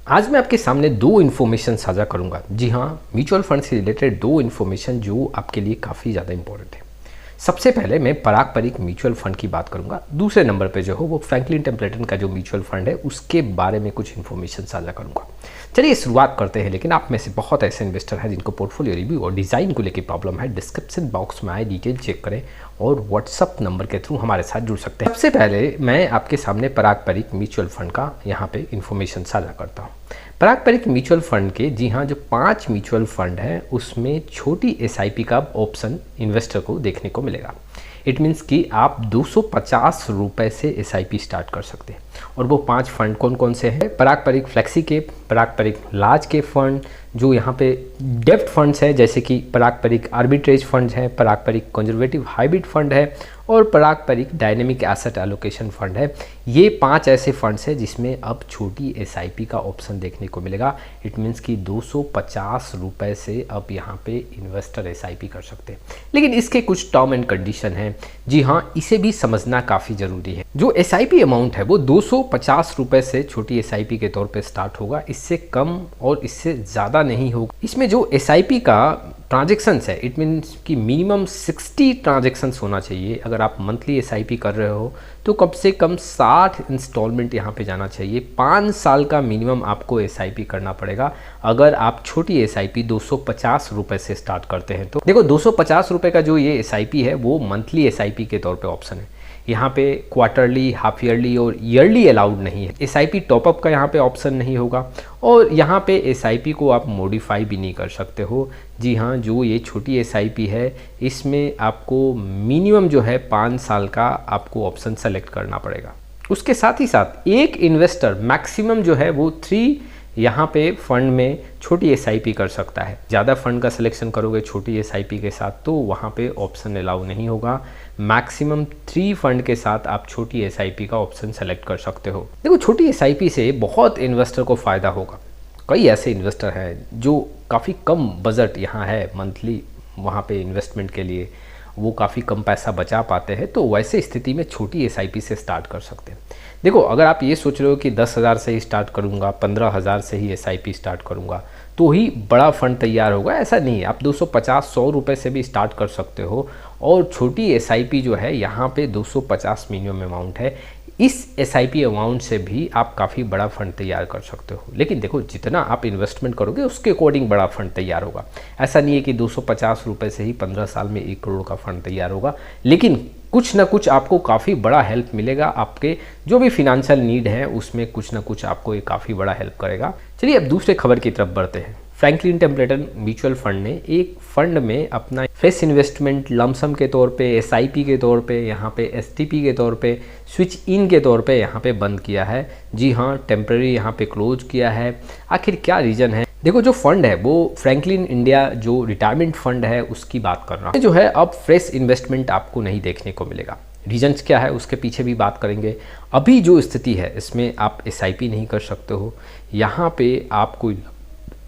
आज मैं आपके सामने दो इन्फॉर्मेशन साझा करूंगा। जी हाँ, म्यूचुअल फंड से रिलेटेड दो इन्फॉर्मेशन जो आपके लिए काफ़ी ज़्यादा इंपॉर्टेंट है। सबसे पहले मैं पारंपरिक म्यूचुअल फंड की बात करूंगा। दूसरे नंबर पे जो हो वो फ्रैंकलिन टेम्पलेटन का जो म्यूचुअल फंड है उसके बारे में कुछ इन्फॉर्मेशन साझा करूंगा। चलिए शुरुआत करते हैं। लेकिन आप में से बहुत ऐसे इन्वेस्टर हैं जिनको पोर्टफोलियो रिव्यू और डिज़ाइन को लेकर प्रॉब्लम है। डिस्क्रिप्शन बॉक्स में आए डिटेल चेक करें और व्हाट्सअप नंबर के थ्रू हमारे साथ जुड़ सकते हैं। सबसे पहले मैं आपके सामने पारंपरिक म्यूचुअल फंड का यहाँ पे इन्फॉर्मेशन साझा करता हूँ। पारंपरिक म्यूचुअल फंड के जी हाँ जो 5 म्यूचुअल फंड है उसमें छोटी एसआईपी का ऑप्शन इन्वेस्टर को देखने को मिलेगा। इट मीन्स कि आप 250 रुपये से एसआईपी स्टार्ट कर सकते हैं। और वो 5 फंड कौन कौन से हैं? पारंपरिक फ्लेक्सी कैप, पारंपरिक लार्ज कैप फंड, जो यहाँ पे डेप्थ फंड्स है जैसे कि पारंपरिक आर्बिट्रेज फंड है, पारंपरिक कंजर्वेटिव हाइब्रिड फंड है और पारंपरिक डायनेमिक एसेट एलोकेशन फंड है। ये 5 ऐसे फंड्स हैं जिसमें अब छोटी एसआईपी का ऑप्शन देखने को मिलेगा। इट मीन्स कि 250 रुपये से अब यहाँ पे इन्वेस्टर एसआईपी कर सकते हैं। लेकिन इसके कुछ टर्म एंड कंडीशन हैं। जी हाँ, इसे भी समझना काफ़ी ज़रूरी है। जो एसआईपी अमाउंट है वो 250 रुपये से छोटी एसआईपी के तौर पे स्टार्ट होगा। इससे कम और इससे ज़्यादा नहीं होगा। इसमें जो एसआईपी का ट्रांजेक्शन्स है इट मीन्स कि मिनिमम 60 ट्रांजेक्शन्स होना चाहिए। अगर आप मंथली एसआईपी कर रहे हो तो कम से कम 60 इंस्टॉलमेंट यहाँ पे जाना चाहिए। 5 साल का मिनिमम आपको एसआईपी करना पड़ेगा अगर आप छोटी एसआईपी 250 रुपये से स्टार्ट करते हैं। तो देखो 250 रुपये का जो ये एसआईपी है वो मंथली एसआईपी के तौर पे ऑप्शन है। यहाँ पे क्वार्टरली, हाफ ईयरली और ईयरली अलाउड नहीं है। एसआईपी टॉपअप का यहाँ पे ऑप्शन नहीं होगा और यहाँ पे एसआईपी को आप मॉडिफाई भी नहीं कर सकते हो। जी हाँ, जो ये छोटी एसआईपी है इसमें आपको मिनिमम जो है 5 साल का आपको ऑप्शन सेलेक्ट करना पड़ेगा। उसके साथ ही साथ एक इन्वेस्टर मैक्सिमम जो है वो 3 यहाँ पे फंड में छोटी एसआईपी कर सकता है। ज़्यादा फंड का सिलेक्शन करोगे छोटी एसआईपी के साथ तो वहाँ पे ऑप्शन अलाउ नहीं होगा। मैक्सिमम 3 फंड के साथ आप छोटी एसआईपी का ऑप्शन सेलेक्ट कर सकते हो। देखो छोटी एसआईपी से बहुत इन्वेस्टर को फ़ायदा होगा। कई ऐसे इन्वेस्टर हैं जो काफ़ी कम बजट यहाँ है मंथली वहाँ पे इन्वेस्टमेंट के लिए, वो काफ़ी कम पैसा बचा पाते हैं। तो वैसे स्थिति में छोटी एसआईपी से स्टार्ट कर सकते हैं। देखो अगर आप ये सोच रहे हो कि 10,000 से ही स्टार्ट करूँगा, 15,000 से ही एसआईपी स्टार्ट करूँगा तो ही बड़ा फंड तैयार होगा, ऐसा नहीं है। आप 250-100 रुपये से भी स्टार्ट कर सकते हो और छोटी एसआईपी जो है यहाँ पे 250 मिनिमम अमाउंट है। इस एसआईपी अमाउंट से भी आप काफ़ी बड़ा फंड तैयार कर सकते हो। लेकिन देखो जितना आप इन्वेस्टमेंट करोगे उसके अकॉर्डिंग बड़ा फंड तैयार होगा। ऐसा नहीं है कि 250 रुपये से ही 15 साल में 1 करोड़ का फंड तैयार होगा। लेकिन कुछ ना कुछ आपको काफ़ी बड़ा हेल्प मिलेगा। आपके जो भी फिनेंशियल नीड है उसमें कुछ ना कुछ आपको ये काफ़ी बड़ा हेल्प करेगा। चलिए अब दूसरे खबर की तरफ बढ़ते हैं। फ्रैंकलिन टेम्पलेटन म्यूचुअल फंड ने एक फंड में अपना फ्रेश इन्वेस्टमेंट लमसम के तौर पे, एसआईपी के तौर पे, यहाँ पे एसटीपी के तौर पे, स्विच इन के तौर पे यहाँ पे बंद किया है। जी हाँ, टेम्पररी यहाँ पे क्लोज किया है। आखिर क्या रीज़न है? देखो जो फंड है वो फ्रैंकलिन इंडिया जो रिटायरमेंट फंड है उसकी बात कर रहा हूँ। जो है अब फ्रेश इन्वेस्टमेंट आपको नहीं देखने को मिलेगा। रीजन्स क्या है उसके पीछे भी बात करेंगे। अभी जो स्थिति है इसमें आप एसआईपी नहीं कर सकते हो, यहाँ पे आप कोई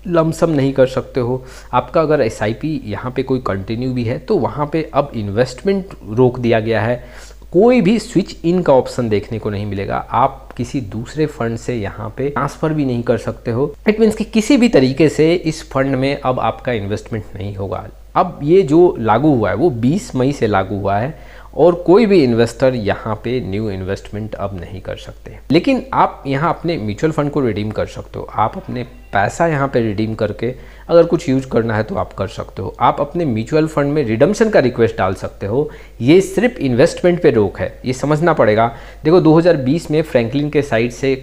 लमसम नहीं कर सकते हो। आपका अगर एसआईपी यहाँ पे कोई कंटिन्यू भी है तो वहाँ पे अब इन्वेस्टमेंट रोक दिया गया है। कोई भी स्विच इन का ऑप्शन देखने को नहीं मिलेगा। आप किसी दूसरे फंड से यहाँ पे ट्रांसफ़र भी नहीं कर सकते हो। इट मीन्स कि किसी भी तरीके से इस फंड में अब आपका इन्वेस्टमेंट नहीं होगा। अब ये जो लागू हुआ है वो 20 मई से लागू हुआ है और कोई भी इन्वेस्टर यहाँ पे न्यू इन्वेस्टमेंट अब नहीं कर सकते। लेकिन आप यहाँ अपने म्यूचुअल फंड को रिडीम कर सकते हो। आप अपने पैसा यहाँ पे रिडीम करके अगर कुछ यूज करना है तो आप कर सकते हो। आप अपने म्यूचुअल फंड में रिडम्पशन का रिक्वेस्ट डाल सकते हो। ये सिर्फ इन्वेस्टमेंट पे रोक है, ये समझना पड़ेगा। देखो 2020 में फ्रैंकलिन के साइड से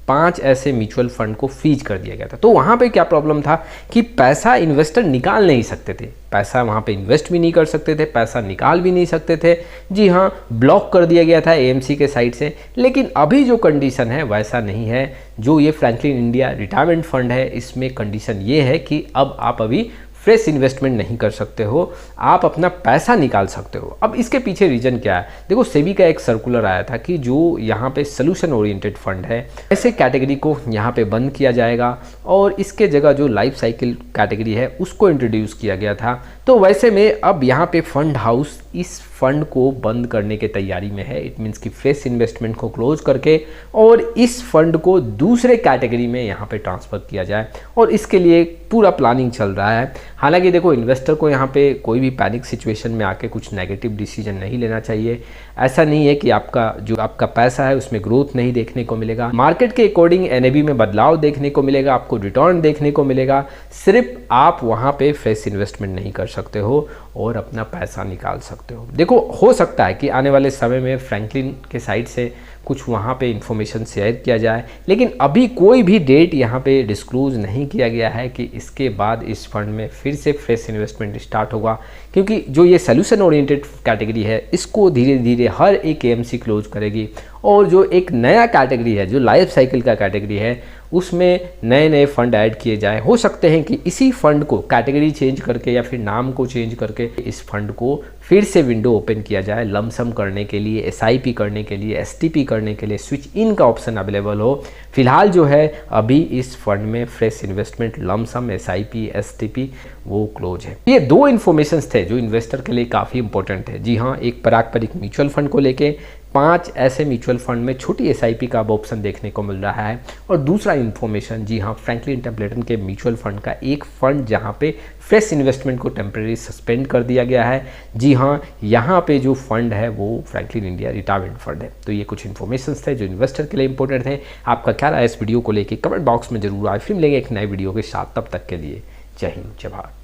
5 ऐसे म्यूचुअल फंड को फ्रीज कर दिया गया था। तो वहाँ पे क्या प्रॉब्लम था कि पैसा इन्वेस्टर निकाल नहीं सकते थे, पैसा वहाँ पे इन्वेस्ट भी नहीं कर सकते थे, पैसा निकाल भी नहीं सकते थे। जी हाँ, ब्लॉक कर दिया गया था एएमसी के साइड से। लेकिन अभी जो कंडीशन है वैसा नहीं है। जो ये फ्रैंकलिन इंडिया रिटायरमेंट फंड है इसमें कंडीशन ये है कि अब आप अभी फ्रेश इन्वेस्टमेंट नहीं कर सकते हो, आप अपना पैसा निकाल सकते हो। अब इसके पीछे रीजन क्या है? देखो सेबी का एक सर्कुलर आया था कि जो यहाँ पे सोल्यूशन ओरिएंटेड फंड है ऐसे कैटेगरी को यहाँ पे बंद किया जाएगा और इसके जगह जो लाइफ साइकिल कैटेगरी है उसको इंट्रोड्यूस किया गया था। तो वैसे में अब यहाँ पे फंड हाउस इस फंड को बंद करने के तैयारी में है। इट मीन्स कि फ्रेश इन्वेस्टमेंट को क्लोज करके और इस फंड को दूसरे कैटेगरी में यहाँ पे ट्रांसफ़र किया जाए, और इसके लिए पूरा प्लानिंग चल रहा है। हालांकि देखो, इन्वेस्टर को यहाँ पे कोई भी पैनिक सिचुएशन में आके कुछ नेगेटिव डिसीजन नहीं लेना चाहिए। ऐसा नहीं है कि आपका पैसा है उसमें ग्रोथ नहीं देखने को मिलेगा, मार्केट के अकॉर्डिंग एनएवी में बदलाव देखने को मिलेगा, आपको रिटर्न देखने को मिलेगा। सिर्फ आप वहाँ पे फ्रेश इन्वेस्टमेंट नहीं कर सकते हो और अपना पैसा निकाल सकते हो। देखो, हो सकता है कि आने वाले समय में फ्रैंकलिन के साइड से कुछ वहाँ पे इंफॉर्मेशन शेयर किया जाए, लेकिन अभी कोई भी डेट यहाँ पे डिस्क्लोज नहीं किया गया है कि इसके बाद इस फंड में फिर से फ्रेश इन्वेस्टमेंट स्टार्ट होगा, क्योंकि जो ये सोल्यूशन ओरिएंटेड कैटेगरी है इसको धीरे धीरे हर एक एएमसी क्लोज करेगी, और जो एक नया कैटेगरी है जो लाइफ साइकिल का कैटेगरी है उसमें नए नए फंड ऐड किए जाए। हो सकते हैं कि इसी फंड को कैटेगरी चेंज करके या फिर नाम को चेंज करके इस फंड को फिर से विंडो ओपन किया जाए, लमसम करने के लिए, एसआईपी करने के लिए, एसटीपी करने के लिए स्विच इन का ऑप्शन अवेलेबल हो। फिलहाल जो है अभी इस फंड में fresh investment, lump sum, SIP, STP वो क्लोज है। ये दो इन्फॉर्मेशंस थे जो इन्वेस्टर के लिए काफ़ी इंपॉर्टेंट है। जी हाँ, एक पारंपरिक म्यूचुअल फंड को लेके 5 ऐसे म्यूचुअल फंड में छोटी एसआईपी का अब ऑप्शन देखने को मिल रहा है, और दूसरा इन्फॉर्मेशन, जी हाँ, फ्रैंकलिन टेम्पलेटन के म्यूचुअल फंड का एक फंड जहाँ पे फ्रेश इन्वेस्टमेंट को टेम्परेरी सस्पेंड कर दिया गया है। जी हाँ, यहाँ पे जो फंड है वो फ्रैंकलिन इंडिया रिटायरमेंट फंड है। तो ये कुछ इन्फॉर्मेशन थे जो इन्वेस्टर के लिए इंपॉर्टेंट थे। आपका क्या राय इस वीडियो को लेकर कमेंट बॉक्स में जरूर आए। फिर मिलेंगे एक नए वीडियो के साथ, तब तक के लिए जय हिंद, जय भारत।